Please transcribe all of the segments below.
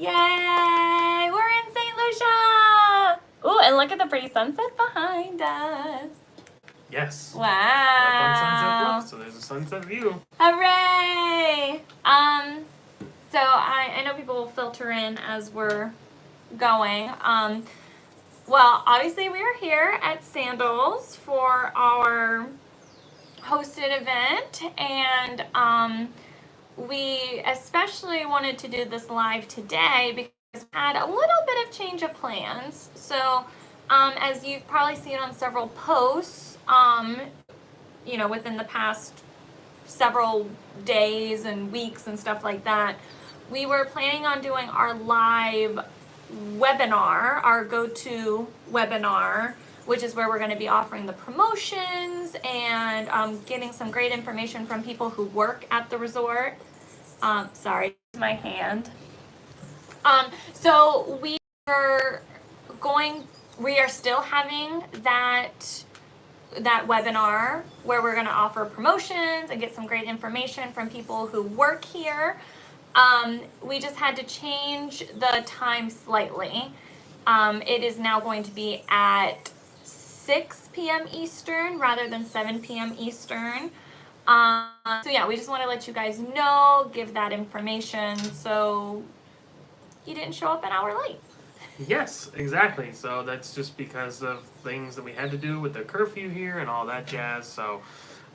Yay! We're in St. Lucia! Ooh, and look at the pretty sunset behind us. Yes. Wow. We're up on Sunset Bluff, so there's a sunset view. Hooray! So I know people will filter in as we're going. Well, obviously we are here at Sandals for our hosted event, and we especially wanted to do this live today because we had a little bit of change of plans. So as you've probably seen on several posts, you know, within the past several days and weeks and stuff like that, we were planning on doing our live webinar, our GoToWebinar, which is where we're going to be offering the promotions and getting some great information from people who work at the resort. Sorry, my hand. So we are still having that webinar where we're going to offer promotions and get some great information from people who work here. We just had to change the time slightly. It is now going to be at 6 p.m. Eastern rather than 7 p.m. Eastern. So yeah, we just want to let you guys know, give that information so you didn't show up an hour late. Yes, exactly. So that's just because of things that we had to do with the curfew here and all that jazz. So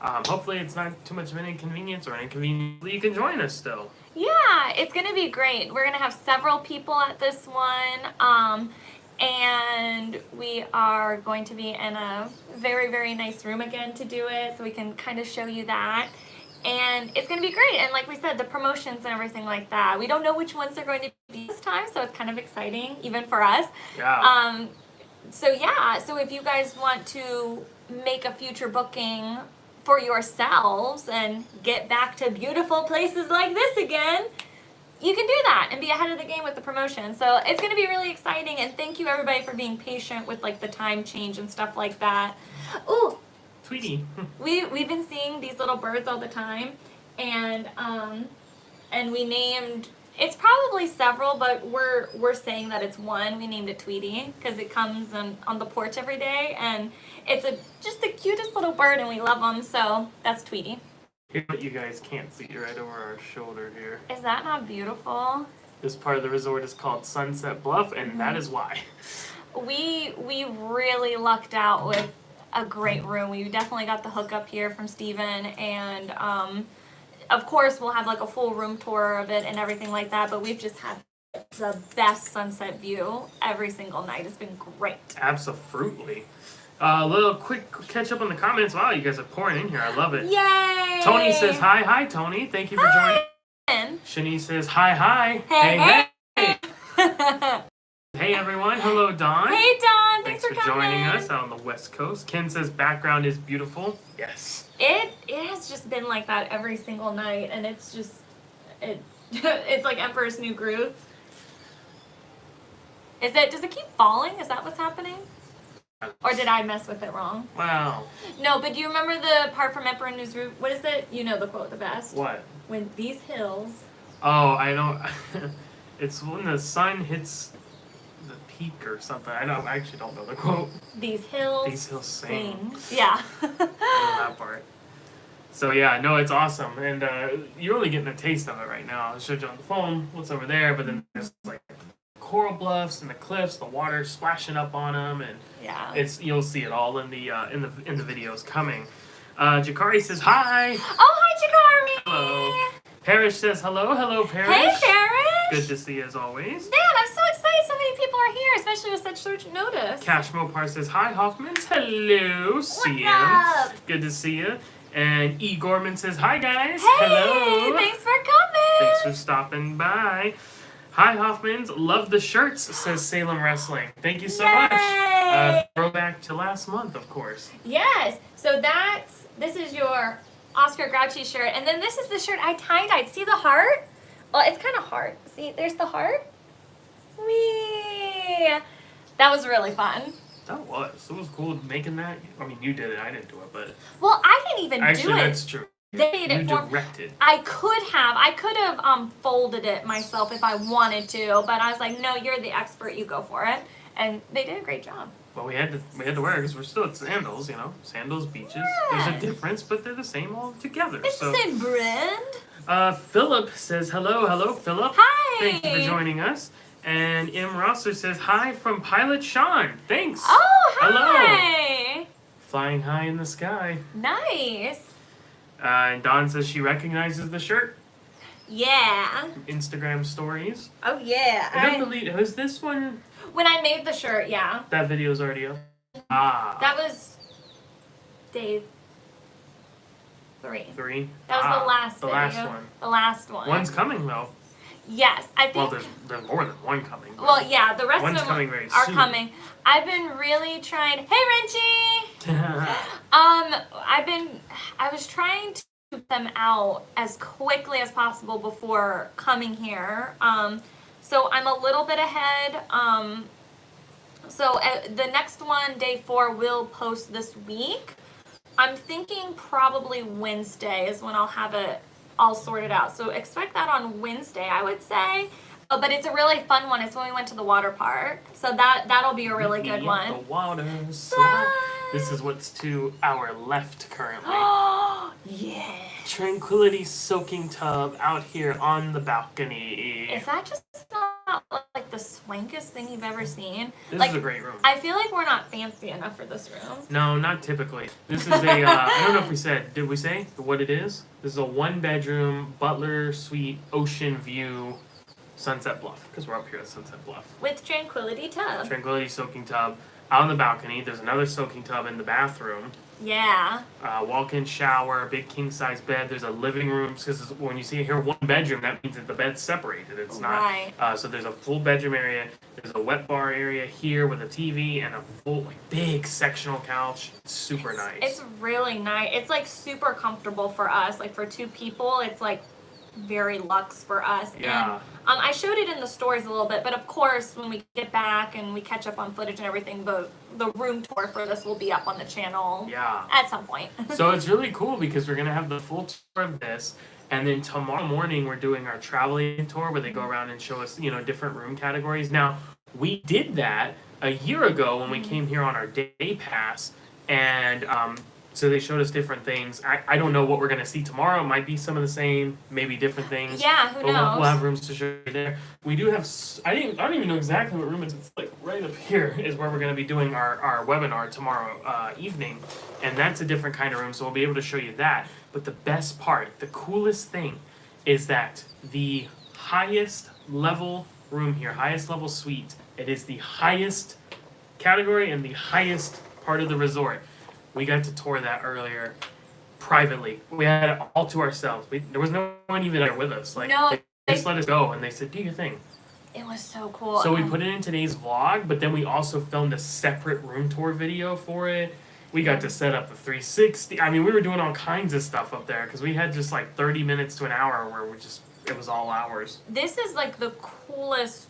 hopefully it's not too much of an inconvenience or an inconvenience. You can join us still. Yeah, it's going to be great. We're going to have several people at this one. And we are going to be in a very, very nice room again to do it, so we can kind of show you that. And it's going to be great. And like we said, the promotions and everything like that, we don't know which ones they're going to be this time, so it's kind of exciting, even for us. Yeah. So if you guys want to make a future booking for yourselves and get back to beautiful places like this again, you can do that and be ahead of the game with the promotion. So it's going to be really exciting, and thank you everybody for being patient with like the time change and stuff like that. Ooh, Tweety. we've been seeing these little birds all the time, and we named, it's probably several, but we're saying that it's one. We named it Tweety because it comes on the porch every day, and it's just the cutest little bird, and we love them. So that's Tweety. Here's what you guys can't see right over our shoulder here. Is that not beautiful? This part of the resort is called Sunset Bluff, and that is why. We really lucked out with a great room. We definitely got the hookup here from Steven, and of course we'll have like a full room tour of it and everything like that, but we've just had the best sunset view every single night. It's been great. Absolutely. A little quick catch up on the comments. Wow, you guys are pouring in here. I love it. Yay! Tony says hi. Hi, Tony. Thank you for joining. Shanice says hi. Hi. Hey. Hey, everyone. Hello, Dawn. Hey, Dawn. Thanks for joining us out on the West Coast. Ken says background is beautiful. Yes. It has just been like that every single night, and it's just it's like Emperor's New Groove. Does it keep falling? Is that what's happening? Or did I mess with it wrong? Wow. No, but do you remember the part from Emperor News Roof? What is it? You know the quote the best. What? When these hills. Oh, I know. It's when the sun hits the peak or something. I actually don't know the quote. These hills sing. Yeah. I know that part. So yeah, no, it's awesome, and you're only getting a taste of it right now. I showed you on the phone what's over there, but then there's like coral bluffs and the cliffs, the water splashing up on them, and yeah, you'll see it all in the videos coming. Jakari says hi. Oh, hi, Jakari. Hello. Parrish says hello. Hello, Parrish. Hey, Parrish. Good to see you as always. Man, I'm so excited so many people are here, especially with such short notice. Cash Mopar says hi, Hoffmans. Hello, What's CM. up? Good to see you. And E. Gorman says hi, guys. Hey, hello. thanks for coming. Thanks for stopping by. Hi, Hoffmans. Love the shirts, says Salem Wrestling. Thank you so much. Throwback to last month, of course. Yes. So this is your Oscar Grouchy shirt. And then this is the shirt I tie-dyed. See the heart? Well, it's kind of heart. See, there's the heart. Whee! That was really fun. That was. It was cool making that. I mean, you did it. I didn't do it, but... Well, I didn't even do it. Actually, that's true. They made it for me. Directed. I could have folded it myself if I wanted to, but I was like, no, you're the expert, you go for it. And they did a great job. Well, we had to wear it because we're still at Sandals, Sandals beaches. Yes. There's a difference, but they're the same all together. It's the same brand. Philip says hello, Philip. Hi. Thank you for joining us. And M. Rosser says hi from Pilot Sean. Thanks. Oh, hi. Hello. Flying high in the sky. Nice. And Dawn says she recognizes the shirt. Yeah. Instagram stories. Oh, yeah. I don't believe. Was this one? When I made the shirt, yeah. That video's already up. Ah. That was day 3. 3. That was the last the video. last one. The last one. One's coming though. Yes, I think. Well, there's more than one coming. Well, yeah, the rest One's of them coming very are soon. coming. I've been really trying. Hey, Richie. I was trying to put them out as quickly as possible before coming here. So I'm a little bit ahead. So the next one, day 4, will post this week. I'm thinking probably Wednesday is when I'll have it all sorted out. So expect that on Wednesday, I would say. Oh, but it's a really fun one. It's when we went to the water park. So that'll be a really good one. The water Slide. This is what's to our left currently. Yeah. Tranquility soaking tub out here on the balcony. Is that just not like the swankest thing you've ever seen? This like, is a great room. I feel like we're not fancy enough for this room. No, not typically. This is a, I don't know if we said, did we say what it is? This is a 1-bedroom, butler suite, ocean view, Sunset Bluff, because we're up here at Sunset Bluff. With Tranquility tub. Tranquility soaking tub out on the balcony. There's another soaking tub in the bathroom. Yeah. Walk-in shower, big king-size bed. There's a living room, because when you see here 1 bedroom, that means that the bed's separated. It's not. Right. So there's a full bedroom area. There's a wet bar area here with a TV and a full, big sectional couch. It's super nice. It's really nice. It's like super comfortable for us. Like for 2 people, it's like very luxe for us. Yeah. And I showed it in the stories a little bit, but of course when we get back and we catch up on footage and everything, the room tour for this will be up on the channel at some point. So it's really cool because we're gonna have the full tour of this, and then tomorrow morning we're doing our travel agent tour where they go around and show us, different room categories. Now, we did that a year ago when we came here on our day pass, and so they showed us different things. I don't know what we're going to see tomorrow. It might be some of the same, maybe different things. Yeah, who knows? We'll have rooms to show you there. We do have, I don't even know exactly what room it is. It's like right up here is where we're going to be doing our webinar tomorrow evening. And that's a different kind of room, so we'll be able to show you that. But the best part, the coolest thing, is that the highest level room here, highest level suite, it is the highest category and the highest part of the resort. We got to tour that earlier privately. We had it all to ourselves. There was no one even there with us. They just let us go and they said, do your thing. It was so cool. So we put it in today's vlog, but then we also filmed a separate room tour video for it. We got to set up the 360. I mean, we were doing all kinds of stuff up there because we had just 30 minutes to an hour where it was all ours. This is like the coolest.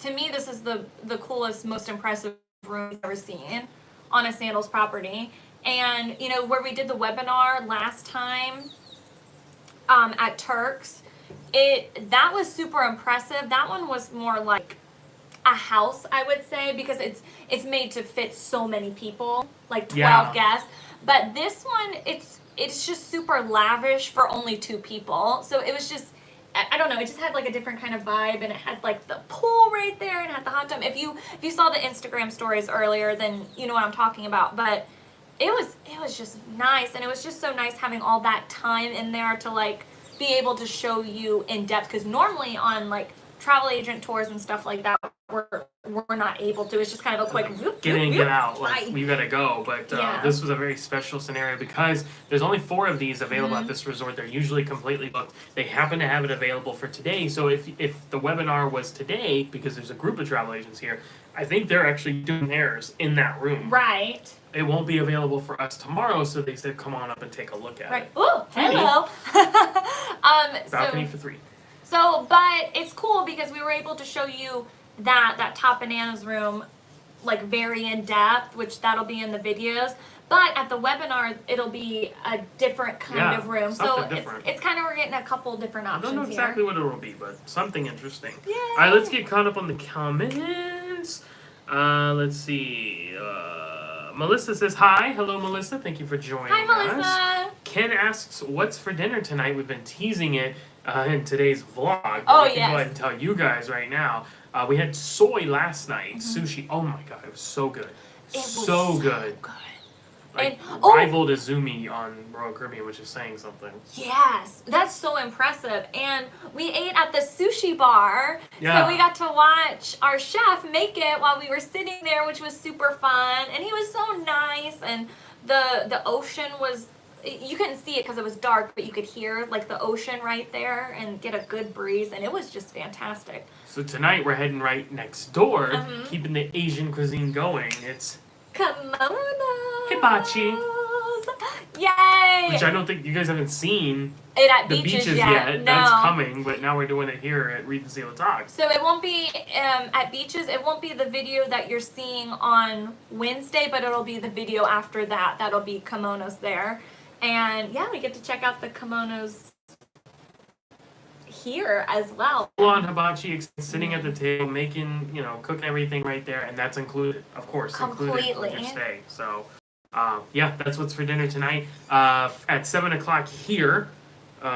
To me, this is the coolest, most impressive room I've ever seen on a Sandals property. And where we did the webinar last time at Turks, that was super impressive. That one was more like a house, I would say, because it's made to fit so many people, like 12 guests. But this one, it's just super lavish for only 2 people. So it was just, I don't know, it just had a different kind of vibe, and it had the pool right there, and it had the hot tub. If you saw the Instagram stories earlier, then you know what I'm talking about. But it was just nice, and it was just so nice having all that time in there to be able to show you in depth, because normally on travel agent tours and stuff like that, we're not able to. It's just kind of a quick get in, get out. We gotta go. But this was a very special scenario because there's only 4 of these available at this resort. They're usually completely booked. They happen to have it available for today. So if the webinar was today, because there's a group of travel agents here, I think they're actually doing theirs in that room. Right. It won't be available for us tomorrow, so they said come on up and take a look at it. Oh, hello. Balcony for 3. So, but it's cool because we were able to show you that Top Bananas room very in depth, which that'll be in the videos. But at the webinar, it'll be a different kind of room. So something different. it's kind of, we're getting a couple different I options don't know exactly here. what it will be, but something interesting. Yay. All right, let's get caught up on the comments. Let's see. Melissa says hi. Hello, Melissa. Thank you for joining Hi, Melissa. us. Ken asks, what's for dinner tonight? We've been teasing it in today's vlog. Oh, I can yes. go ahead and tell you guys right now. We had soy last night. Sushi. Oh my god, it was so good. It was so good. Like, And, rivaled Izumi on Royal Caribbean, which is saying something. Yes, that's so impressive. And we ate at the sushi bar. Yeah. So we got to watch our chef make it while we were sitting there, which was super fun. And he was so nice. And the ocean was, you couldn't see it because it was dark, but you could hear like the ocean right there and get a good breeze. And it was just fantastic. So tonight we're heading right next door, keeping the Asian cuisine going. It's Kimono. hibachi. Yay! Which I don't think you guys haven't seen It at the beaches yet. No. That's coming, but now we're doing it here at Read and Seal Talks. So it won't be at beaches. It won't be the video that you're seeing on Wednesday, but it'll be the video after that. That'll be kimonos there. And yeah, we get to check out the kimonos here as well. Full on hibachi, sitting at the table, making, cooking everything right there, and that's included, of course, included with your stay. So, yeah, that's what's for dinner tonight. At 7 o'clock here,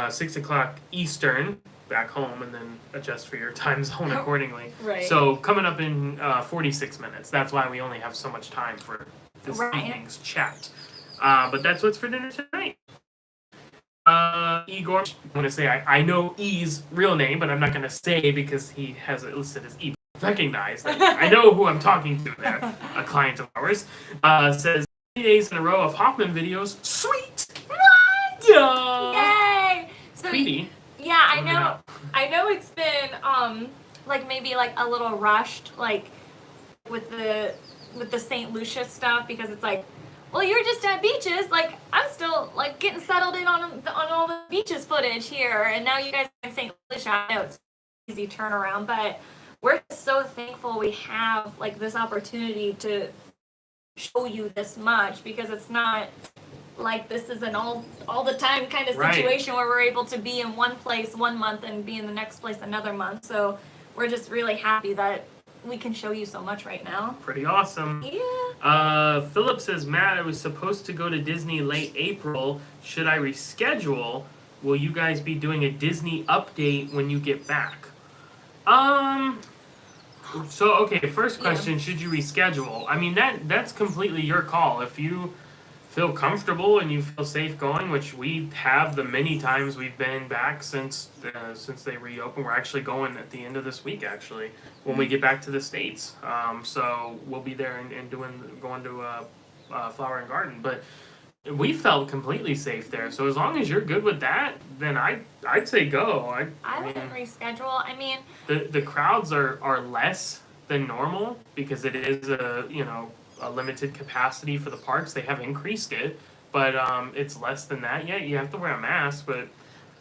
6 o'clock Eastern, back home, and then adjust for your time zone accordingly. Right. So, coming up in 46 minutes. That's why we only have so much time for this evening's chat. But that's what's for dinner tonight. Igor, I'm going to say I know E's real name, but I'm not going to say because he has it listed as E. Recognize. I know who I'm talking to there. A client of ours says 3 days in a row of Hoffman videos. Sweet. What? Yay! So Sweetie. yeah, I know it's been like maybe like a little rushed, like with the St Lucia stuff, because it's like, well, you were just at beaches. Like, I'm still like getting settled in on all the beaches footage here, and now you guys are in St Lucia. I know it's an easy turnaround, but we're so thankful we have like this opportunity to show you this much, because it's not like this is an all the time kind of situation where we're able to be in one place 1 month and be in the next place another month. So we're just really happy that we can show you so much right now. Pretty awesome. Yeah. Philip says, Matt, I was supposed to go to Disney late April. Should I reschedule? Will you guys be doing a Disney update when you get back? So, okay, first question, should you reschedule? I mean, that's completely your call. If you feel comfortable and you feel safe going, which we have the many times we've been back since they reopened. We're actually going at the end of this week, actually, when we get back to the States. So we'll be there and going to Flower and Garden. But we felt completely safe there. So as long as you're good with that, then I'd say go. I wouldn't reschedule. I mean, the crowds are less than normal because it is a limited capacity for the parks. They have increased it, but it's less than that. Yeah, you have to wear a mask, but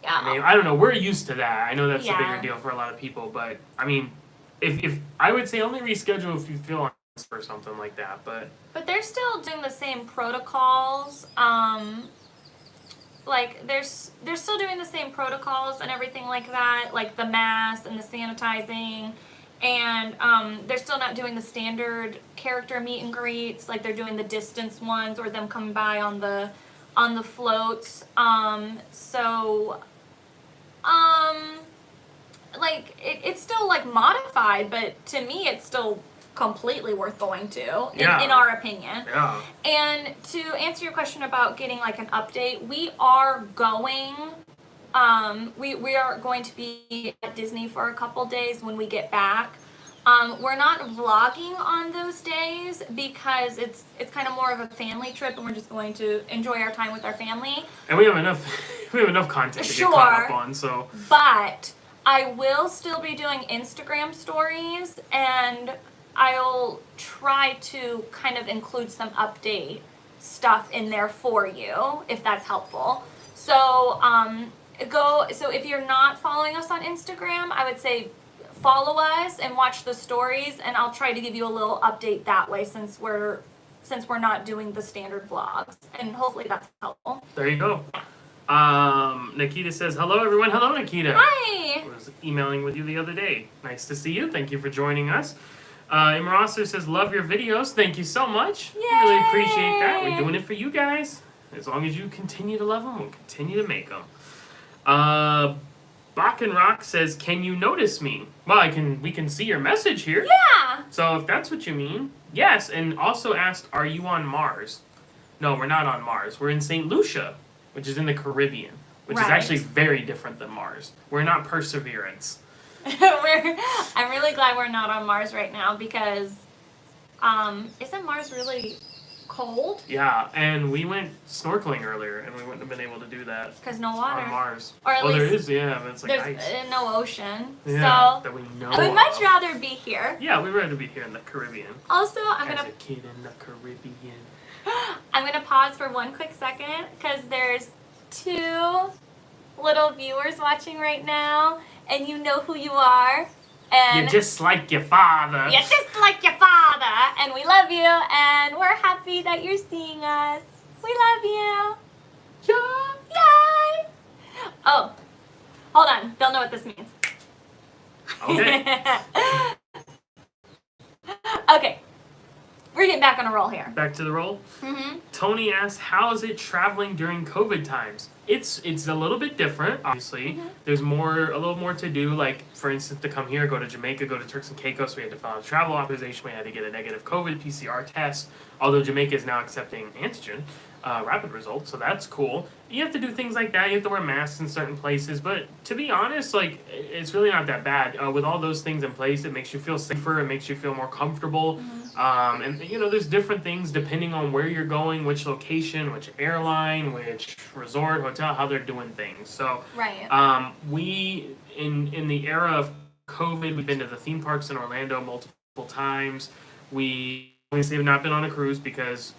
yeah. I mean, I don't know. We're used to that. I know that's a bigger deal for a lot of people, but I mean, if I would say only reschedule if you feel for something like that, but they're still doing the same protocols. Like they're still doing the same protocols and everything like that, like the masks and the sanitizing. And they're still not doing the standard character meet and greets, like they're doing the distance ones or them coming by on the floats. Like it's still like modified, but to me it's still completely worth going to, in our opinion. yeah. And to answer your question about getting like an update, we are going. We are going to be at Disney for a couple days when we get back. We're not vlogging on those days because it's kind of more of a family trip, and we're just going to enjoy our time with our family. And we have enough content to get caught up on. So, but I will still be doing Instagram stories, and I'll try to kind of include some update stuff in there for you if that's helpful. So so if you're not following us on Instagram, I would say follow us and watch the stories, and I'll try to give you a little update that way, since we're since we're not doing the standard vlogs, and hopefully that's helpful. There you go. Nikita says, hello everyone. Hello, Nikita. Hi. I was emailing with you the other day. Nice to see you. Thank you for joining us. Emma Rosser says, love your videos. Thank you so much. Yay. Really appreciate that. We're doing it for you guys. As long as you continue to love them, we'll continue to make them. Bach and Rock says, can you notice me? Well, we can see your message here. Yeah. So if that's what you mean, yes. And also asked, are you on Mars? No, we're not on Mars. We're in St. Lucia, which is in the Caribbean, which is actually very different than Mars. We're not Perseverance. I'm really glad we're not on Mars right now because isn't Mars really cold? Yeah, and we went snorkeling earlier, and we wouldn't have been able to do that Because no water. on Mars. Or at well, there least is, yeah, but it's like there's ice. no ocean. Yeah, So that we know I would much of. rather be here. Yeah, we'd rather be here in the Caribbean. Also, I'm As gonna a kid in the Caribbean. pause for one quick second because there's 2 little viewers watching right now, and you know who you are. And You're just like your father. you're just like your father, and we love you, and we're happy that you're seeing us. We love you. Yeah. Yay! Oh, hold on. They'll know what this means. Okay. Okay. We're getting back on a roll here. Back to the roll. Mm-hmm. Tony asks, how is it traveling during COVID times? It's a little bit different, obviously. Mm-hmm. There's a little more to do. Like, for instance, to come here, go to Jamaica, go to Turks and Caicos, we had to file a travel authorization. We had to get a negative COVID PCR test. Although Jamaica is now accepting antigen rapid results, so that's cool. You have to do things like that. You have to wear masks in certain places. But to be honest, like, it's really not that bad. With all those things in place, it makes you feel safer. It makes you feel more comfortable. Mm-hmm. And there's different things depending on where you're going, which location, which airline, which resort, hotel, how they're doing things. So, Right. we in the era of COVID, we've been to the theme parks in Orlando multiple times. We obviously have not been on a cruise because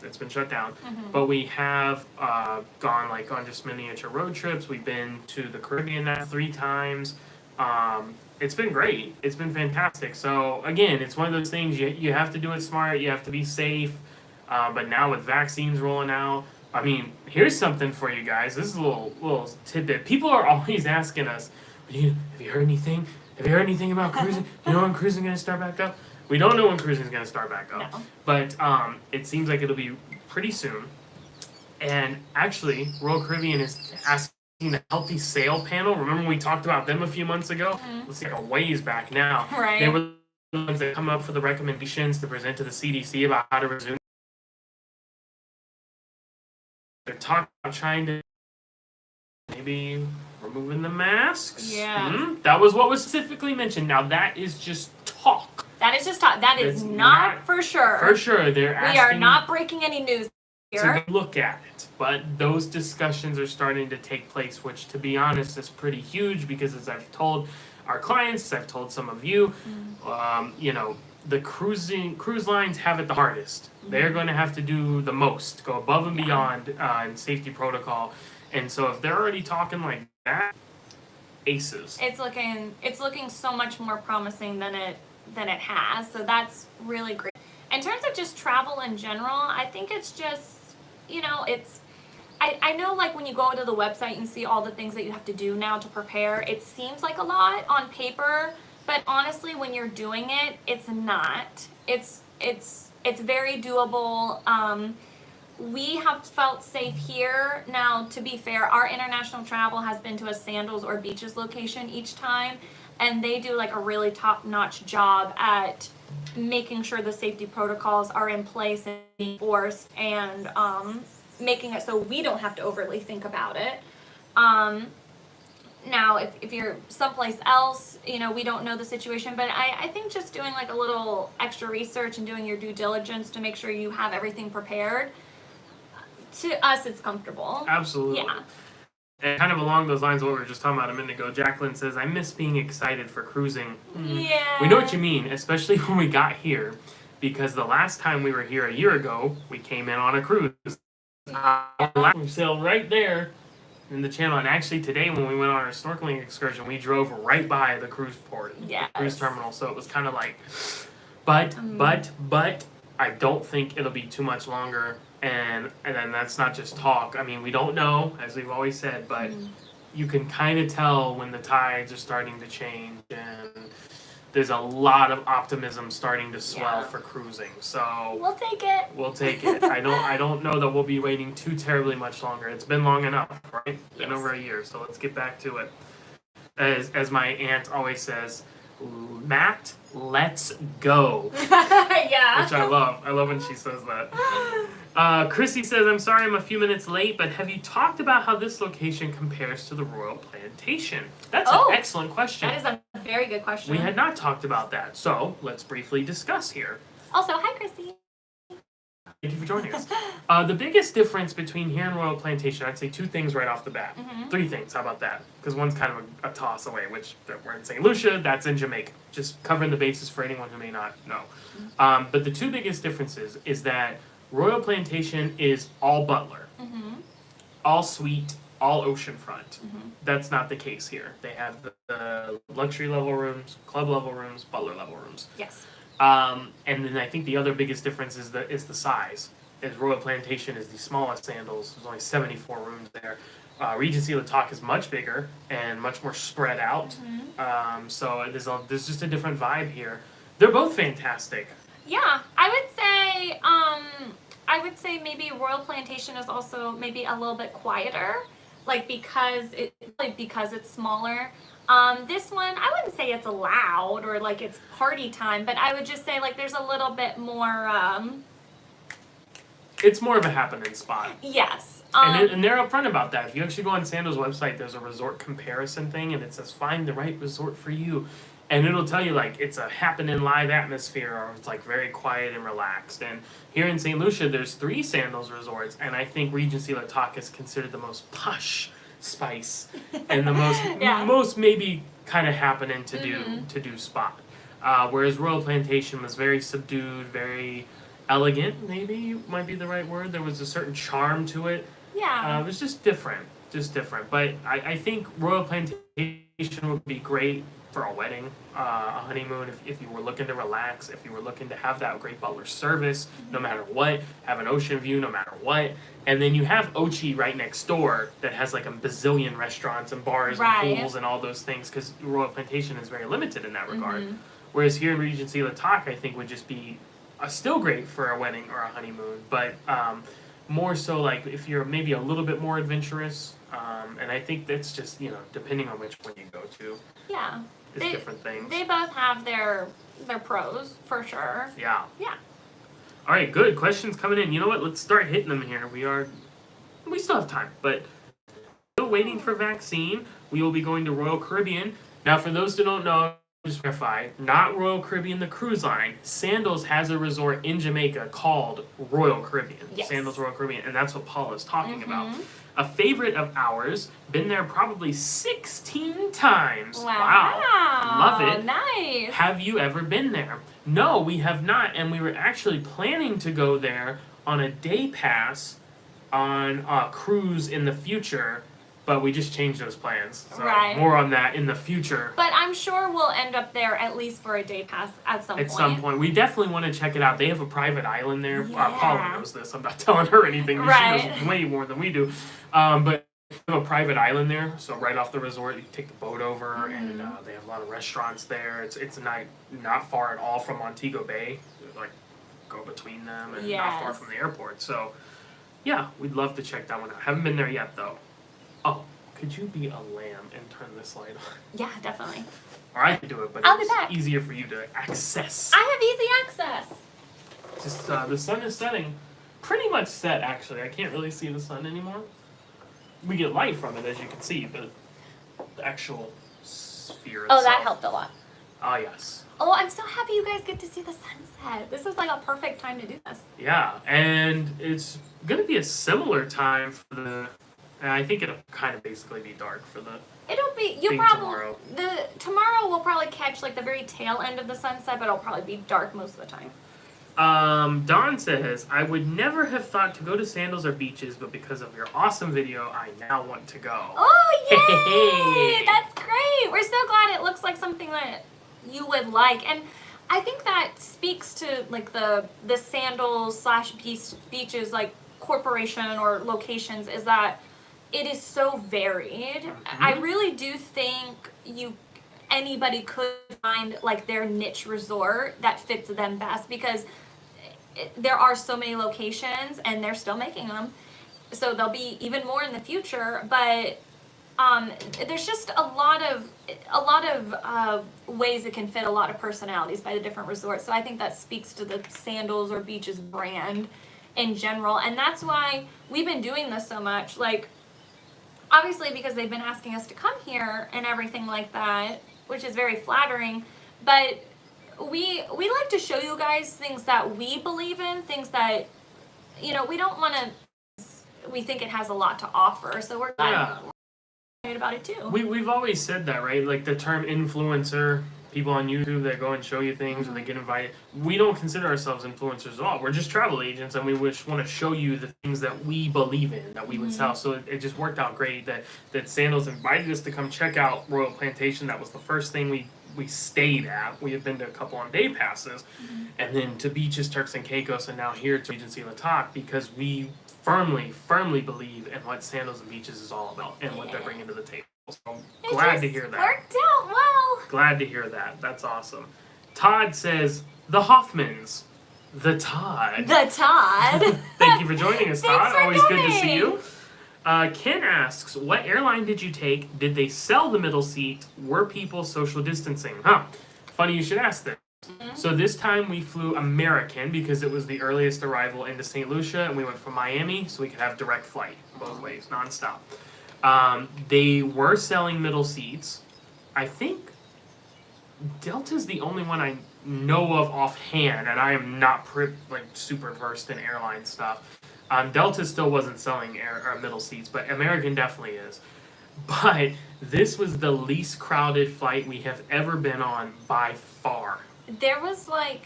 it's been shut down. Mm-hmm. But we have gone on just miniature road trips. We've been to the Caribbean now 3 times. It's been great. It's been fantastic. So again, it's one of those things you have to do it smart. You have to be safe. But now with vaccines rolling out, I mean, here's something for you guys. This is a little tidbit. People are always asking us, have you heard anything? Have you heard anything about cruising? You know when cruising going to start back up? We don't know when cruising is going to start back up. No. But it seems like it'll be pretty soon. And actually, Royal Caribbean is asking the Healthy Sail panel. Remember we talked about them a few months ago? Mm-hmm. It's like a ways back now. Right. They were the ones that come up for the recommendations to present to the CDC about how to resume. They're talking about trying to maybe removing the masks. Yeah. That was what was specifically mentioned. Now that is just talk. That is just talk. That is It's not not- for sure. For sure, they're asking. We are not breaking any news here. to look at it. But those discussions are starting to take place, which, to be honest, is pretty huge because, as I've told our clients, as I've told some of you, the cruise lines have it the hardest. They're going to have to do the most, go above and beyond in safety protocol. And so if they're already talking like that, aces. It's looking so much more promising than it has. So that's really great. In terms of just travel in general, I think it's just, I know like when you go to the website and see all the things that you have to do now to prepare, it seems like a lot on paper, but honestly when you're doing it, it's not. It's very doable. We have felt safe here. Now, to be fair, our international travel has been to a Sandals or Beaches location each time, and they do like a really top-notch job at making sure the safety protocols are in place and enforced, and making it so we don't have to overly think about it. Now, if you're someplace else, we don't know the situation, but I think just doing like a little extra research and doing your due diligence to make sure you have everything prepared, to us, it's comfortable. Absolutely. Yeah. And kind of along those lines of what we were just talking about a minute ago, Jacqueline says, I miss being excited for cruising. Yeah. We know what you mean, especially when we got here, because the last time we were here a year ago, we came in on a cruise. We sailed right there in the channel, and actually today when we went on our snorkeling excursion, we drove right by the cruise port, Yes. the cruise terminal, so it was kind of like, but I don't think it'll be too much longer, and then that's not just talk. I mean, we don't know, as we've always said, but you can kind of tell when the tides are starting to change, and there's a lot of optimism starting to swell for cruising. So we'll take it. We'll take it. I don't know that we'll be waiting too terribly much longer. It's been long enough, right? Been over a year, so let's get back to it. As my aunt always says, Matt, let's go. Yeah. Which I love. I love when she says that. Chrissy says, I'm sorry I'm a few minutes late, but have you talked about how this location compares to the Royal Plantation? That's an excellent question. That is a very good question. We had not talked about that, so let's briefly discuss here. Also, hi, Chrissy. Thank you for joining us. The biggest difference between here and Royal Plantation, I'd say two things right off the bat. 3 things, how about that? Because one's kind of a toss away, which we're in St. Lucia, that's in Jamaica. Just covering the bases for anyone who may not know. But the 2 biggest differences is that Royal Plantation is all butler, all suite, all oceanfront. That's not the case here. They have the luxury level rooms, club level rooms, butler level rooms. Yes. And then I think the other biggest difference is the size. Is Royal Plantation is the smallest Sandals. There's only 74 rooms there. Regency La Toc is much bigger and much more spread out. So there's just a different vibe here. They're both fantastic. Yeah, I would say maybe Royal Plantation is also maybe a little bit quieter, like because it's smaller. This one, I wouldn't say it's loud or like it's party time, but I would just say like there's a little bit more. It's more of a happening spot. Yes. And they're upfront about that. If you actually go on Sandals' website, there's a resort comparison thing, and it says find the right resort for you. And it'll tell you like it's a happening live atmosphere, or it's like very quiet and relaxed. And here in St. Lucia, there's 3 Sandals resorts, and I think Regency La Toc is considered the most posh spice and the most maybe kind of happening to do spot. Whereas Royal Plantation was very subdued, very elegant, maybe might be the right word. There was a certain charm to it. Yeah. It was just different. But I think Royal Plantation would be great for a wedding, a honeymoon, if you were looking to relax, if you were looking to have that great butler service, no matter what, have an ocean view, no matter what. And then you have Ochi right next door that has like a bazillion restaurants and bars and pools and all those things, because Royal Plantation is very limited in that regard. Whereas here in Regency La Toc, I think would just be still great for a wedding or a honeymoon, but more so like if you're maybe a little bit more adventurous, and I think that's just, depending on which one you go to. Yeah. It's different things. They both have their pros, for sure. Yeah. Yeah. All right, good. Questions coming in. You know what? Let's start hitting them here. We still have time, but still waiting for vaccine. We will be going to Royal Caribbean. Now, for those who don't know, just verify, not Royal Caribbean, the cruise line. Sandals has a resort in Jamaica called Royal Caribbean. Yes. Sandals Royal Caribbean, and that's what Paul is talking about. A favorite of ours, been there probably 16 times. Wow. Love it. Nice. Have you ever been there? No, we have not, and we were actually planning to go there on a day pass on a cruise in the future, but we just changed those plans. So more on that in the future. But I'm sure we'll end up there at least for a day pass at some point. At some point. We definitely want to check it out. They have a private island there. Paula knows this. I'm not telling her anything. She knows way more than we do. But they have a private island there. So right off the resort, you take the boat over, and they have a lot of restaurants there. It's not far at all from Montego Bay. Like, go between them, and not far from the airport. So, yeah, we'd love to check that one out. Haven't been there yet, though. Oh, could you be a lamb and turn this light on? Yeah, definitely. Or I could do it, but it's easier for you to access. I have easy access. Just the sun is setting. Pretty much set, actually. I can't really see the sun anymore. We get light from it, as you can see, but the actual sphere itself. Oh, that helped a lot. Ah, yes. Oh, I'm so happy you guys get to see the sunset. This is like a perfect time to do this. Yeah, and it's going to be a similar time for the... And I think it'll kind of basically be dark for the... It'll be... tomorrow. Tomorrow we'll probably catch like the very tail end of the sunset, but it'll probably be dark most of the time. Dawn says, I would never have thought to go to Sandals or beaches, but because of your awesome video, I now want to go. Oh, yay! That's great! We're so glad it looks like something that you would like. And I think that speaks to like the Sandals / beaches like corporation or locations, is that it is so varied. I really do think anybody could find like their niche resort that fits them best, because there are so many locations and they're still making them. So there'll be even more in the future, but there's just a lot of ways it can fit a lot of personalities by the different resorts. So I think that speaks to the Sandals or Beaches brand in general, and that's why we've been doing this so much. Like, obviously because they've been asking us to come here and everything like that, which is very flattering, but we like to show you guys things that we believe in, things that, we don't want to, we think it has a lot to offer, so we're glad about it too. We've always said that, right? Like the term influencer, people on YouTube that go and show you things or they get invited. We don't consider ourselves influencers at all. We're just travel agents, and we just want to show you the things that we believe in, that we would sell. So it just worked out great that Sandals invited us to come check out Royal Plantation. That was the first thing we stayed at. We had been to a couple on day passes, and then to Beaches, Turks and Caicos, and now here to Regency La Toc, because we firmly believe in what Sandals and Beaches is all about and what they're bringing to the table. So glad to hear that. Worked out well. Glad to hear that. That's awesome. Todd says, the Hoffmans. The Todd. Thank you for joining us, Todd. Always good to see you. Ken asks, what airline did you take? Did they sell the middle seat? Were people social distancing? Funny you should ask this. So this time we flew American because it was the earliest arrival into St. Lucia, and we went from Miami so we could have direct flight both ways, nonstop. They were selling middle seats. I think Delta's the only one I know of offhand, and I am not super versed in airline stuff. Delta still wasn't selling middle seats, but American definitely is. But this was the least crowded flight we have ever been on by far. There was I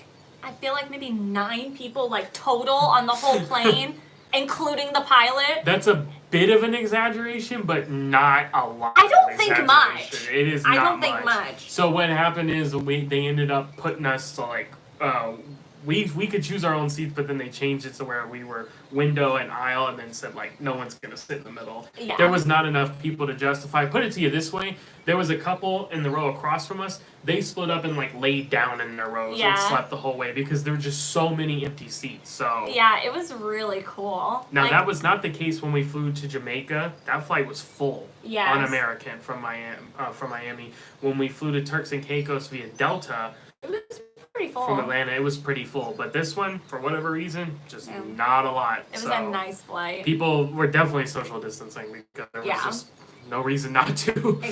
feel like maybe 9 people total on the whole plane, including the pilot. That's a bit of an exaggeration, but not a lot. I don't think much. It is not I don't think much. So what happened is they ended up putting us to we could choose our own seats, but then they changed it to where we were window and aisle, and then said no one's gonna sit in the middle. Yeah. There was not enough people to justify. Put it to you this way: there was a couple in the row across from us. They split up and laid down in their rows and slept the whole way because there were just so many empty seats. So yeah, it was really cool. Now that was not the case when we flew to Jamaica. That flight was full on American from Miami. When we flew to Turks and Caicos via Delta, it was pretty full. From Atlanta, it was pretty full. But this one, for whatever reason, just not a lot. It was a nice flight. People were definitely social distancing because there was just no reason not to.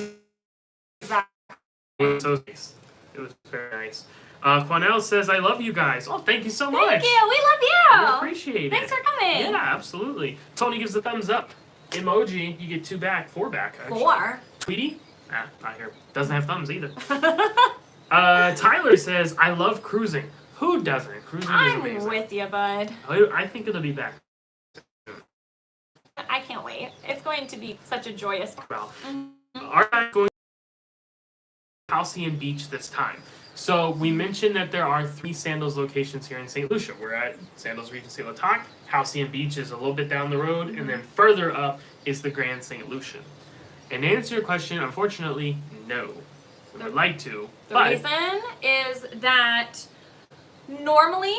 Exactly. It was so nice. It was very nice. Quanell says, I love you guys. Oh, thank you so much. Thank you. We love you. We appreciate it. Thanks for coming. Yeah, absolutely. Tony gives the thumbs up. Emoji, you get 2 back. 4 back, actually. 4? Tweety? Not here. Doesn't have thumbs either. Tyler says, I love cruising. Who doesn't? Cruising is amazing. I'm with you, bud. I think it'll be back. I can't wait. It's going to be such a joyous. Well, our going to Halcyon Beach this time. So we mentioned that there are 3 Sandals locations here in St. Lucia. We're at Sandals Regency La Toc. Halcyon Beach is a little bit down the road, and then further up is the Grand St. Lucia. And to answer your question, unfortunately, no. We would like to. The reason is that normally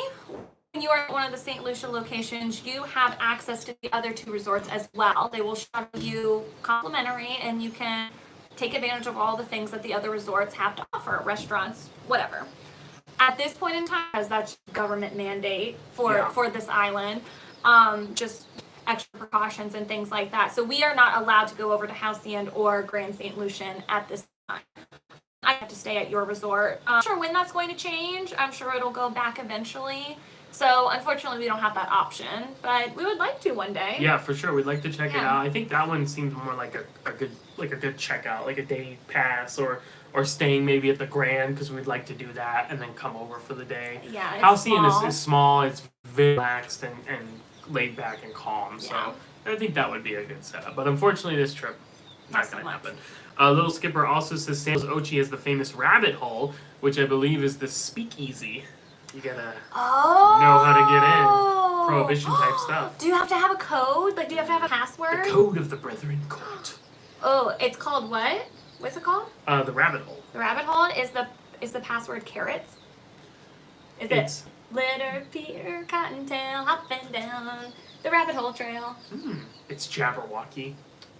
when you are at one of the St. Lucia locations, you have access to the other 2 resorts as well. They will shuttle you complimentary, and you can take advantage of all the things that the other resorts have to offer, restaurants, whatever. At this point in time, because that's government mandate for this island, just extra precautions and things like that. So we are not allowed to go over to Halcyon or Grand St. Lucian at this time. I have to stay at your resort. I'm not sure when that's going to change. I'm sure it'll go back eventually. So unfortunately, we don't have that option, but we would like to one day. Yeah, for sure. We'd like to check it out. I think that one seems more like a good checkout, like a day pass, or staying maybe at the Grand, because we'd like to do that and then come over for the day. Yeah, it's Halcyon small. is small. It's very relaxed and laid back and calm. So I think that would be a good setup. But unfortunately, this trip not going to happen. Little Skipper also says Sandals Ochi has the famous rabbit hole, which I believe is the speakeasy. You gotta know how to get in. Prohibition type stuff. Do you have to have a code? Like, do you have to have a password? The code of the Brethren Court. Oh, it's called what? What's it called? The rabbit hole. The rabbit hole is the password carrots? It's Litter Peter Cottontail hopping down the rabbit hole trail. It's Jabberwocky.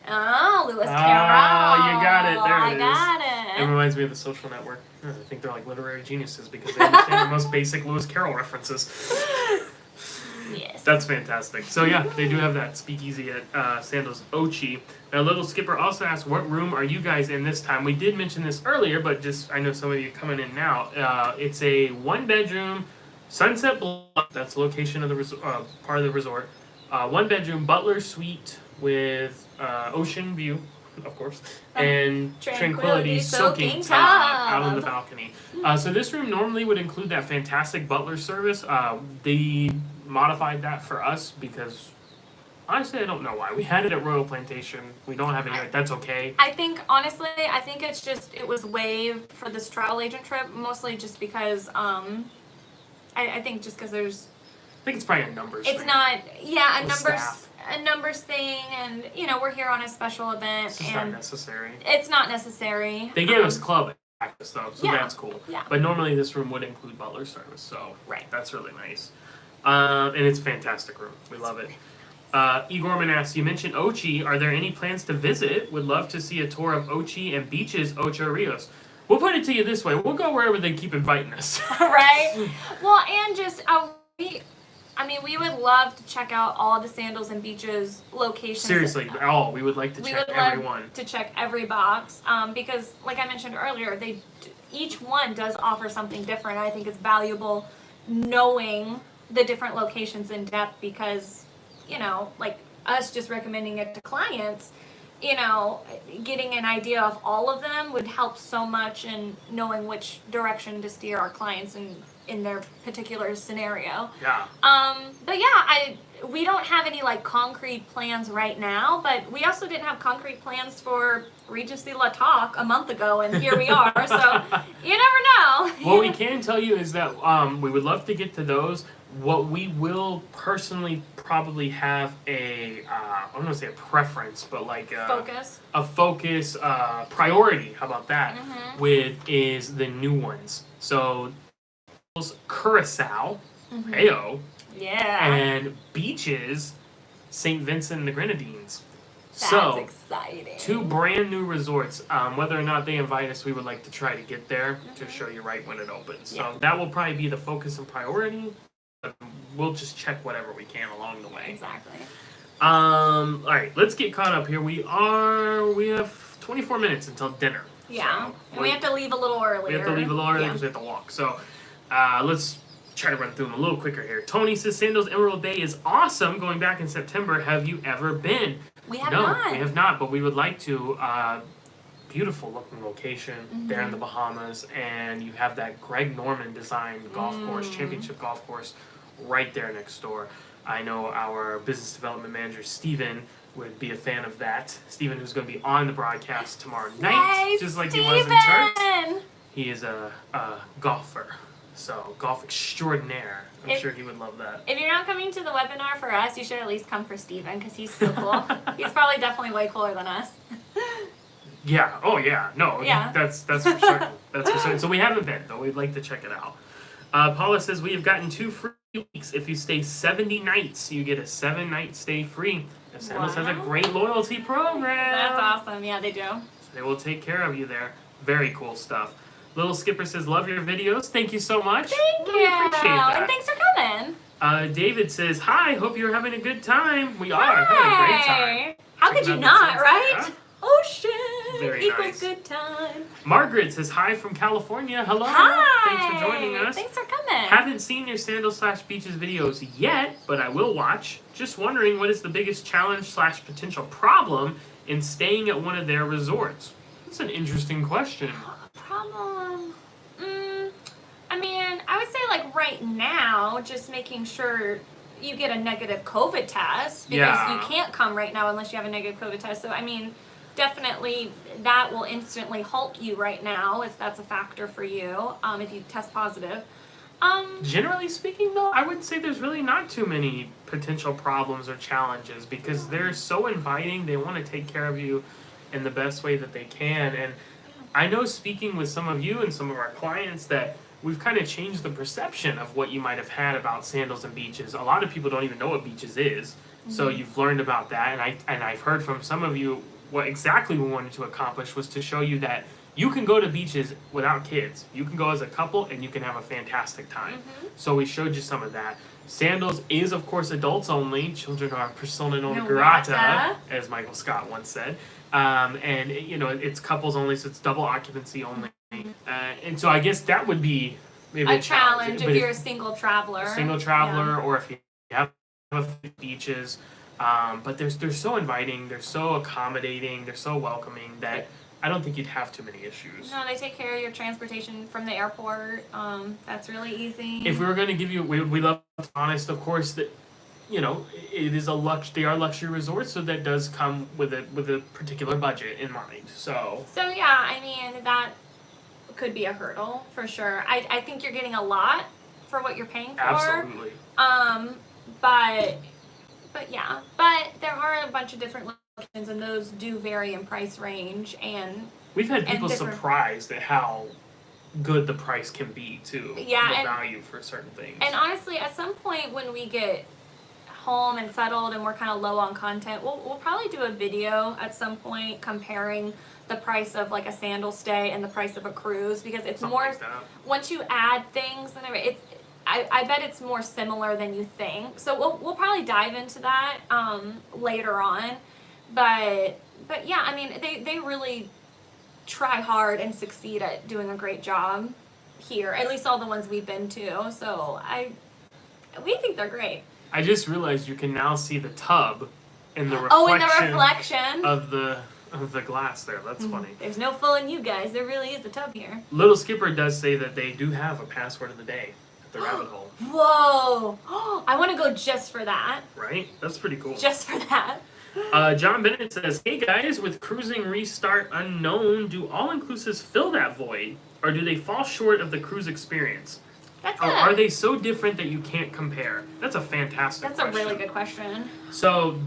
Oh, Lewis Carroll. You got it. There it is. I got it. It reminds me of The Social Network. I think they're like literary geniuses because they understand the most basic Lewis Carroll references. Yes. That's fantastic. So yeah, they do have that speakeasy at Sandals Ochi. Now, Little Skipper also asked, what room are you guys in this time? We did mention this earlier, but just I know some of you coming in now. It's a 1-bedroom, Sunset Bluff. That's the location of the part of the resort. 1-bedroom butler suite with ocean view, of course, and Tranquility soaking tub out on the balcony. So this room normally would include that fantastic butler service. They modified that for us because honestly I don't know why. We had it at Royal Plantation. We don't have it here. That's okay. I think honestly, it's just it was waived for this travel agent trip, mostly just because I think just because there's I think it's probably a numbers it's thing. not yeah, Staff. a numbers thing, and we're here on a special event It's just and not necessary. it's not necessary. They gave us club access though, so Yeah. that's cool. Yeah. But normally this room would include butler service, so Right. that's really nice. And it's a fantastic room. We love it. Igorman asks, you mentioned Ochi. Are there any plans to visit? Would love to see a tour of Ochi and beaches, Ocho Rios. We'll put it to you this way. We'll go wherever they keep inviting us. Right? Well, and just we would love to check out all the Sandals and Beaches locations. Seriously, we would like to check every one. To check every box, because like I mentioned earlier, each one does offer something different. I think it's valuable knowing the different locations in depth because, like us just recommending it to clients, getting an idea of all of them would help so much in knowing which direction to steer our clients in their particular scenario. Yeah. But yeah, we don't have any like concrete plans right now, but we also didn't have concrete plans for Regency La Talk a month ago, and here we are. So you never know. What we can tell you is that we would love to get to those. What we will personally probably have I don't want to say a preference, but like a focus priority. How about that? Is the new ones. So Curacao, Heyo, and beaches, St. Vincent and the Grenadines. That's exciting. 2 brand new resorts. Whether or not they invite us, we would like to try to get there to show you right when it opens. So that will probably be the focus and priority. But we'll just check whatever we can along the way. Exactly. All right, let's get caught up here. We have 24 minutes until dinner. Yeah, so and we have to leave a little earlier. We have to leave a little early because we have to walk. So let's try to run through them a little quicker here. Tony says Sandals Emerald Bay is awesome. Going back in September, have you ever been? We have not. No, we have not, but we would like to. Beautiful looking location there in the Bahamas, and you have that Greg Norman designed golf course, championship golf course, right there next door. I know our business development manager, Steven, would be a fan of that. Steven, who's going to be on the broadcast tomorrow night, just like Steven! he was in church. He is a golfer, so golf extraordinaire. I'm sure he would love that. If you're not coming to the webinar for us, you should at least come for Steven, because he's so cool. He's probably definitely way cooler than us. Yeah. Oh, yeah. No. Yeah. That's for certain. That's for certain. So we haven't been, though. We'd like to check it out. Paula says we have gotten 2 free weeks. If you stay 70 nights, you get a 7-night stay free. Sandals has a great loyalty program. That's awesome. Yeah, they do. So they will take care of you there. Very cool stuff. Little Skipper says, love your videos. Thank you so much. Thank you. Appreciate that. And thanks for coming. David says, hi. Hope you're having a good time. We are having a great time. How could you not, right? Yeah. Ocean Very equals nice. Good time. Margaret says hi from California. Hello. Hi. Thanks for joining us. Thanks for coming. Haven't seen your Sandals/Beaches videos yet, but I will watch. Just wondering, what is the biggest challenge/potential problem in staying at one of their resorts? That's an interesting question. Problem? I would say like right now, just making sure you get a negative COVID test, because you can't come right now unless you have a negative COVID test. So definitely that will instantly halt you right now if that's a factor for you, if you test positive. Generally speaking, though, I would say there's really not too many potential problems or challenges because they're so inviting. They want to take care of you in the best way that they can. And I know speaking with some of you and some of our clients that we've kind of changed the perception of what you might have had about sandals and beaches. A lot of people don't even know what beaches is. So you've learned about that. And I've heard from some of you what exactly we wanted to accomplish was to show you that you can go to beaches without kids. You can go as a couple and you can have a fantastic time. So we showed you some of that. Sandals is, of course, adults only. Children are persona non grata, as Michael Scott once said. And, you know, it's couples only, so it's double occupancy only. And so I guess that would be maybe a challenge if you're a single traveler. Or if you have beaches. But they're so inviting, they're so accommodating, they're so welcoming that I don't think you'd have too many issues. No, they take care of your transportation from the airport. That's really easy. If we were going to give you, we love to be honest, of course, that, you know, it is they are luxury resorts, so that does come with a particular budget in mind. So yeah, I mean, that could be a hurdle for sure. I think you're getting a lot for what you're paying for. Absolutely. But yeah, but there are a bunch of different locations, and those do vary in price range. And we've had people surprised at how good the price can be too. Yeah, the value for certain things. And honestly, at some point when we get home and settled and we're kind of low on content, we'll probably do a video at some point comparing the price of like a sandal stay and the price of a cruise, because it's Something more like that. Once you add things and everything, I bet it's more similar than you think. So we'll probably dive into that later on. But yeah, I mean, they really try hard and succeed at doing a great job here. At least all the ones we've been to. So we think they're great. I just realized you can now see the tub in the reflection. Oh, in the reflection of the glass there. That's funny. There's no fooling you guys. There really is a tub here. Little Skipper does say that they do have a password of the day at the rabbit hole. Whoa! I want to go just for that. Right? That's pretty cool. Just for that. John Bennett says, "Hey guys, with cruising restart unknown, do all-inclusives fill that void, or do they fall short of the cruise experience? Are they so different that you can't compare?" That's a fantastic question. That's a really good question. So,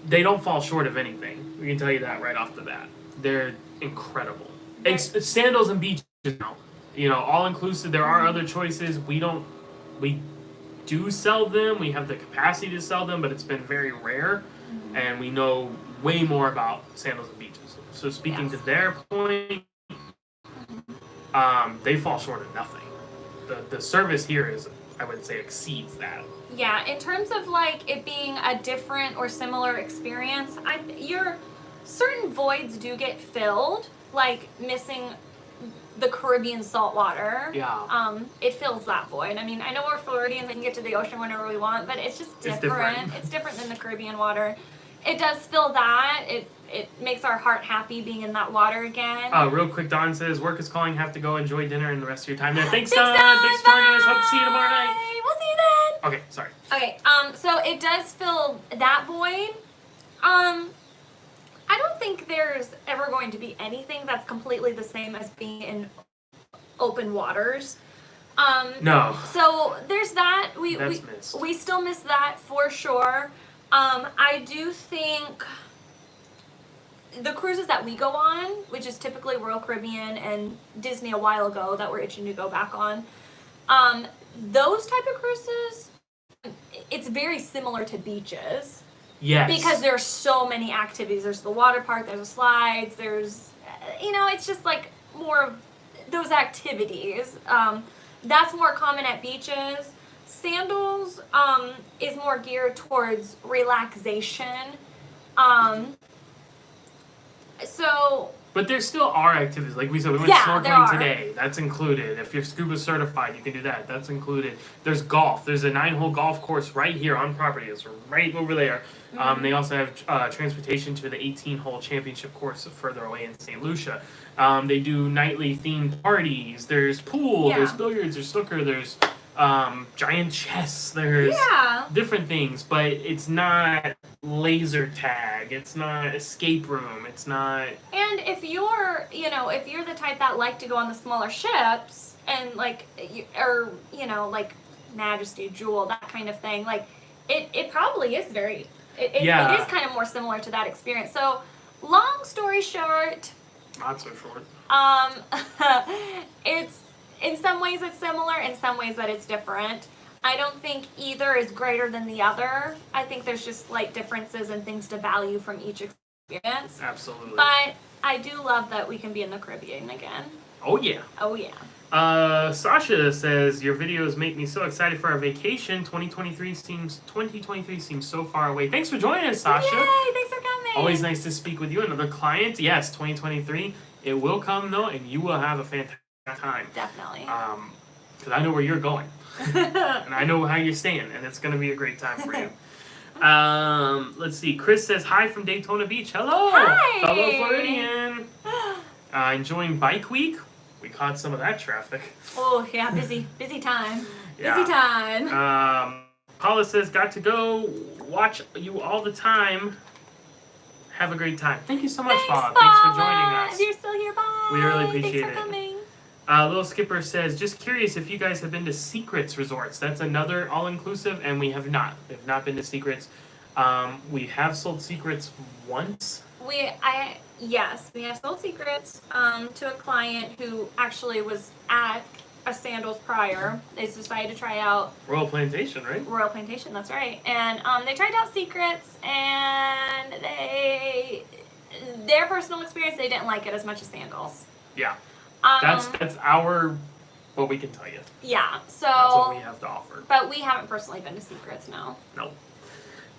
they don't fall short of anything. We can tell you that right off the bat. They're incredible. It's sandals and beaches now. You know, all-inclusive, there are other choices. We do sell them. We have the capacity to sell them, but it's been very rare. And we know way more about sandals and beaches. So speaking to their point, they fall short of nothing. The service here is, I would say, exceeds that. Yeah, in terms of like it being a different or similar experience, your certain voids do get filled, like missing the Caribbean saltwater. Yeah. It fills that void. I mean, I know we're Floridians and can get to the ocean whenever we want, but it's just different. It's different than the Caribbean water. It does fill that. It makes our heart happy being in that water again. Real quick, Don says, "Work is calling, have to go, enjoy dinner and the rest of your time there." Thanks, Don. Thanks for joining us. Hope to see you tomorrow night. We'll see you then. Okay, sorry. Okay, so it does fill that void. I don't think there's ever going to be anything that's completely the same as being in open waters. No. So there's that. Missed. We still miss that for sure. I do think the cruises that we go on, which is typically Royal Caribbean and Disney a while ago that we're itching to go back on, those type of cruises, it's very similar to beaches. Yes. Because there's so many activities. There's the water park, there's the slides, there's, it's just like more of those activities. That's more common at beaches. Sandals is more geared towards relaxation. But there still are activities. Like we said, we went snorkeling today. That's included. If you're scuba certified, you can do that. That's included. There's golf. There's a 9-hole golf course right here on property. It's right over there. They also have transportation to the 18-hole championship course further away in St Lucia. They do nightly themed parties. There's pool. There's billiards. There's snooker. There's giant chests. There's different things, but it's not laser tag. It's not escape room. It's not. And if you're, if you're the type that like to go on the smaller ships and like, like Majesty, Jewel, that kind of thing, like it probably is very. It is kind of more similar to that experience. So, long story short. Not so short. It's in some ways it's similar, in some ways that it's different. I don't think either is greater than the other. I think there's just slight differences and things to value from each experience. Absolutely. But I do love that we can be in the Caribbean again. Oh yeah. Oh yeah. Sasha says your videos make me so excited for our vacation. 2023 seems so far away. Thanks for joining us, Sasha. Yay! Thanks for coming. Always nice to speak with you. Another client. Yes, 2023. It will come though, and you will have a fantastic time. Definitely. Because I know where you're going, and I know how you're staying, and it's gonna be a great time for you. Let's see. Chris says hi from Daytona Beach. Hello, hi, fellow Floridian. Enjoying Bike Week. We caught some of that traffic. Oh yeah, busy time. Yeah. Busy time. Paula says got to go watch you all the time. Have a great time. Thank you so much, Paula. Thanks for joining us. If you're still here, bye. We really appreciate it. Thanks for coming. Little Skipper says, just curious if you guys have been to Secrets Resorts. That's another all-inclusive, and we have not. We have not been to Secrets. We have sold Secrets once. Yes, we have sold Secrets to a client who actually was at a Sandals prior. They decided to try out Royal Plantation, right? Royal Plantation, that's right. And they tried out Secrets, and their personal experience, they didn't like it as much as Sandals. Yeah. That's what we can tell you. Yeah, so that's what we have to offer. But we haven't personally been to Secrets, no. No.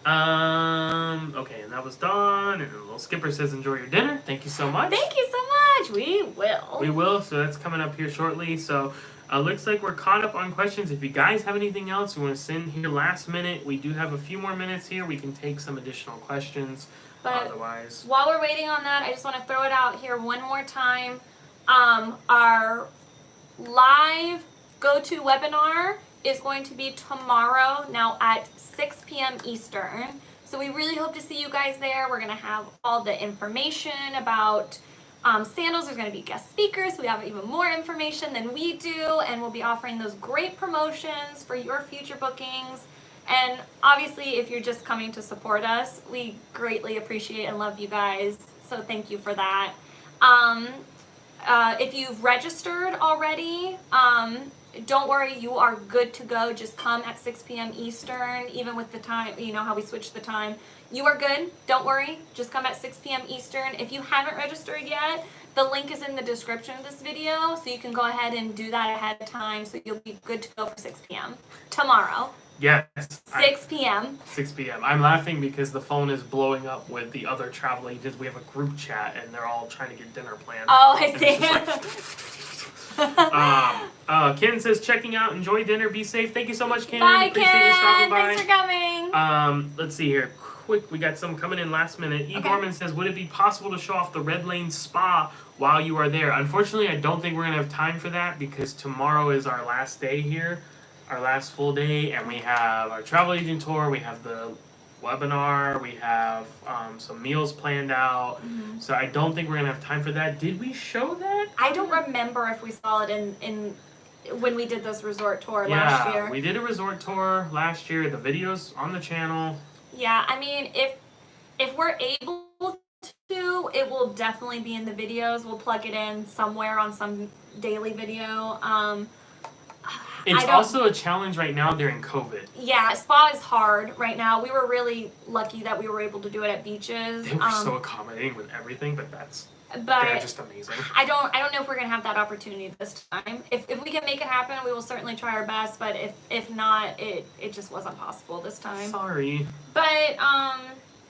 Okay, and that was done. And Little Skipper says, enjoy your dinner. Thank you so much. Thank you so much. We will. We will. So that's coming up here shortly. So looks like we're caught up on questions. If you guys have anything else you want to send here last minute, we do have a few more minutes here. We can take some additional questions. But otherwise, while we're waiting on that, I just want to throw it out here one more time. Our live GoToWebinar is going to be tomorrow, now at 6 p.m. Eastern. So we really hope to see you guys there. We're going to have all the information about Sandals. There's going to be guest speakers. We have even more information than we do, and we'll be offering those great promotions for your future bookings. And obviously, if you're just coming to support us, we greatly appreciate and love you guys. So thank you for that. If you've registered already, don't worry, you are good to go. Just come at 6 p.m. Eastern, even with the time, you know how we switched the time. You are good. Don't worry. Just come at 6 p.m. Eastern. If you haven't registered yet, the link is in the description of this video, so you can go ahead and do that ahead of time, so you'll be good to go for 6 p.m. tomorrow. Yes. 6 p.m. 6 p.m. I'm laughing because the phone is blowing up with the other travel agents. We have a group chat, and they're all trying to get dinner planned. Oh, I see. Ken says, checking out, enjoy dinner, be safe. Thank you so much, Ken. Bye, Appreciate Ken. you stopping by. Thanks for coming. Let's see here. Quick, we got some coming in last minute. E. Gorman says, would it be possible to show off the Red Lane Spa while you are there? Unfortunately, I don't think we're going to have time for that because tomorrow is our last day here, our last full day, and we have our travel agent tour, we have the webinar, we have some meals planned out, so I don't think we're going to have time for that. Did we show that? I don't remember if we saw it in when we did this resort tour last year. Yeah, we did a resort tour last year. The video's on the channel. Yeah, I mean, if we're able to, it will definitely be in the videos. We'll plug it in somewhere on some daily video. It's also a challenge right now during COVID. Yeah, spa is hard right now. We were really lucky that we were able to do it at beaches. They were so accommodating with everything, but they're just amazing. I don't know if we're gonna have that opportunity this time. If we can make it happen, we will certainly try our best. But if not, it just wasn't possible this time. Sorry. But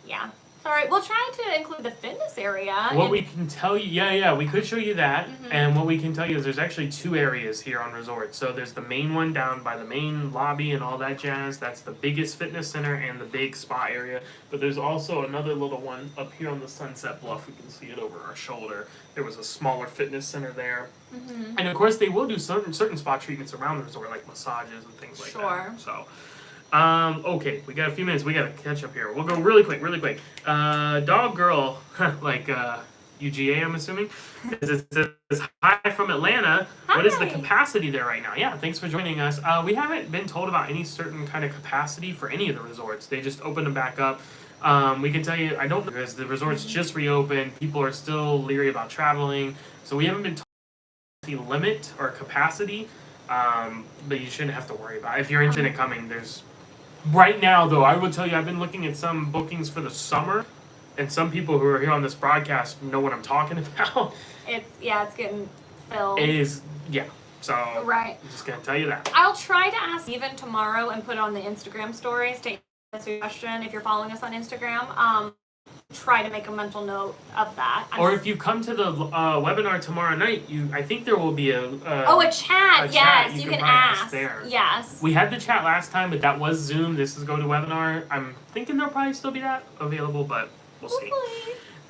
yeah. All right, we'll try to include the fitness area. What we can tell you, we could show you that. And what we can tell you is there's actually 2 areas here on resort. So there's the main one down by the main lobby and all that jazz. That's the biggest fitness center and the big spa area. But there's also another little one up here on the Sunset Bluff. We can see it over our shoulder. There was a smaller fitness center there. And of course, they will do certain spa treatments around the resort, like massages and things like that. So. Okay, we got a few minutes. We got to catch up here. We'll go really quick. Dog Girl, like UGA, I'm assuming. It says, hi from Atlanta. Hi. What is the capacity there right now? Yeah, thanks for joining us. We haven't been told about any certain kind of capacity for any of the resorts. They just opened them back up. We can tell you, I don't know, because the resorts just reopened. People are still leery about traveling. So we haven't been told the limit or capacity. But you shouldn't have to worry about it. If you're interested in coming, there's... Right now, though, I will tell you, I've been looking at some bookings for the summer, and some people who are here on this broadcast know what I'm talking about. It's getting filled. It is, yeah. So, right. I'm just going to tell you that. I'll try to ask Steven tomorrow and put on the Instagram stories to answer your question if you're following us on Instagram. Try to make a mental note of that. Or if you come to the webinar tomorrow night, I think there will be a chat. Yes, you can ask there. Yes. We had the chat last time, but that was Zoom. This is GoToWebinar. I'm thinking there'll probably still be that available, but we'll see.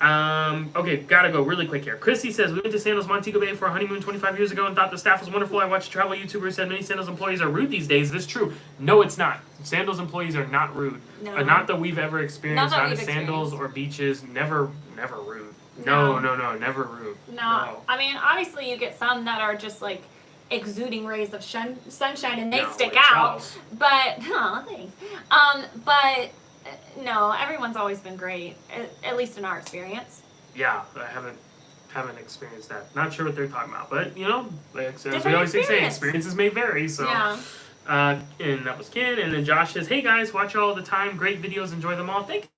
Okay, gotta go really quick here. Chrissy says, we went to Sandals Montego Bay for a honeymoon 25 years ago and thought the staff was wonderful. I watched a travel YouTuber who said many Sandals employees are rude these days. Is this true? No, it's not. Sandals employees are not rude. No. Not that we've ever experienced. Not at Sandals or beaches. Never rude. No, never rude. No. I mean, obviously you get some that are just like exuding rays of sunshine and they stick out. Charles. But, thanks. But... No, everyone's always been great, at least in our experience. Yeah, I haven't experienced that. Not sure what they're talking about, but as we always say, experiences may vary. So, yeah. And that was Ken, and then Josh says, "Hey guys, watch all the time. Great videos, enjoy them all. Thank you.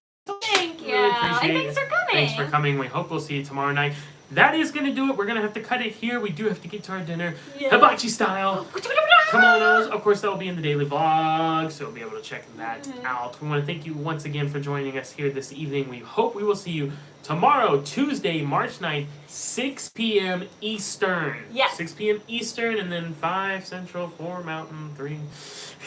Thank you. Really appreciate And thanks for coming. Thanks for coming. We hope we'll see you tomorrow night. That is going to do it. We're going to have to cut it here. We do have to get to our dinner. Yeah. Hibachi style. Kimonos. Of course, that will be in the daily vlog, so you'll be able to check that out. We want to thank you once again for joining us here this evening. We hope we will see you tomorrow, Tuesday, March 9th, 6 p.m. Eastern. Yes. 6 p.m. Eastern, and then 5 Central, 4 Mountain, 3.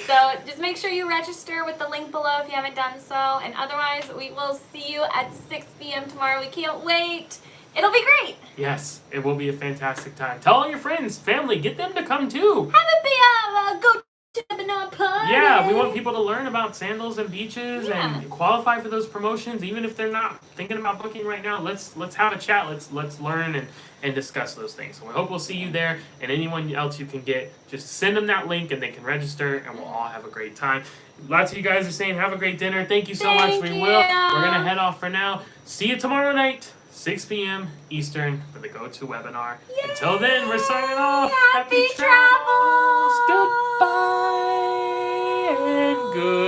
So just make sure you register with the link below if you haven't done so. And otherwise, we will see you at 6 p.m. tomorrow. We can't wait. It'll be great. Yes, it will be a fantastic time. Tell all your friends, family, get them to come too. Have a GoToWebinar party. Yeah, we want people to learn about sandals and beaches and qualify for those promotions, even if they're not thinking about booking right now. Let's have a chat. Let's learn and discuss those things. So we hope we'll see you there, and anyone else you can get, just send them that link and they can register, and we'll all have a great time. Lots of you guys are saying have a great dinner. Thank you so much. We will. We're gonna head off for now. See you tomorrow night. 6 p.m. Eastern for the GoToWebinar. Yay! Until then, we're signing off. Happy travels! Goodbye and good.